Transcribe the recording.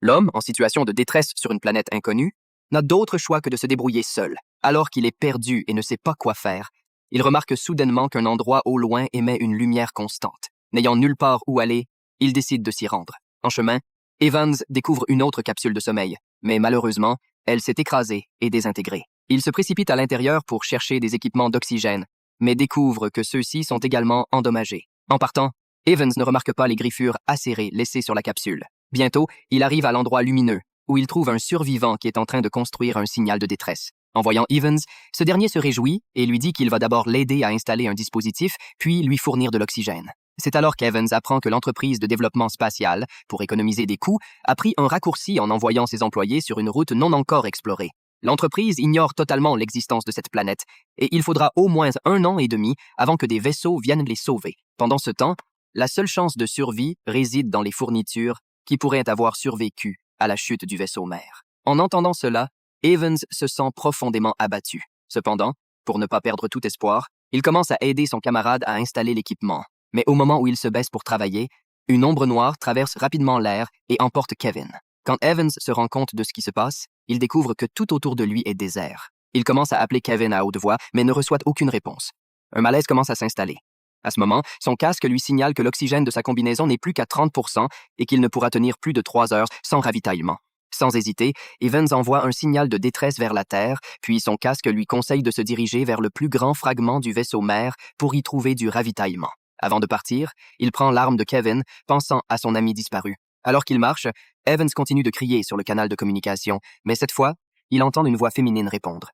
L'homme, en situation de détresse sur une planète inconnue, n'a d'autre choix que de se débrouiller seul. Alors qu'il est perdu et ne sait pas quoi faire, il remarque soudainement qu'un endroit au loin émet une lumière constante. N'ayant nulle part où aller, il décide de s'y rendre. En chemin, Evans découvre une autre capsule de sommeil, mais malheureusement, elle s'est écrasée et désintégrée. Il se précipite à l'intérieur pour chercher des équipements d'oxygène, mais découvre que ceux-ci sont également endommagés. En partant, Evans ne remarque pas les griffures acérées laissées sur la capsule. Bientôt, il arrive à l'endroit lumineux, où il trouve un survivant qui est en train de construire un signal de détresse. En voyant Evans, ce dernier se réjouit et lui dit qu'il va d'abord l'aider à installer un dispositif, puis lui fournir de l'oxygène. C'est alors qu'Evans apprend que l'entreprise de développement spatial, pour économiser des coûts, a pris un raccourci en envoyant ses employés sur une route non encore explorée. L'entreprise ignore totalement l'existence de cette planète, et il faudra au moins 1 an et demi avant que des vaisseaux viennent les sauver. Pendant ce temps, la seule chance de survie réside dans les fournitures qui pourraient avoir survécu à la chute du vaisseau mère. En entendant cela, Evans se sent profondément abattu. Cependant, pour ne pas perdre tout espoir, il commence à aider son camarade à installer l'équipement. Mais au moment où il se baisse pour travailler, une ombre noire traverse rapidement l'air et emporte Kevin. Quand Evans se rend compte de ce qui se passe, il découvre que tout autour de lui est désert. Il commence à appeler Kevin à haute voix, mais ne reçoit aucune réponse. Un malaise commence à s'installer. À ce moment, son casque lui signale que l'oxygène de sa combinaison n'est plus qu'à 30% et qu'il ne pourra tenir plus de 3 heures sans ravitaillement. Sans hésiter, Evans envoie un signal de détresse vers la Terre, puis son casque lui conseille de se diriger vers le plus grand fragment du vaisseau mère pour y trouver du ravitaillement. Avant de partir, il prend l'arme de Kevin, pensant à son ami disparu. Alors qu'il marche, Evans continue de crier sur le canal de communication, mais cette fois, il entend une voix féminine répondre.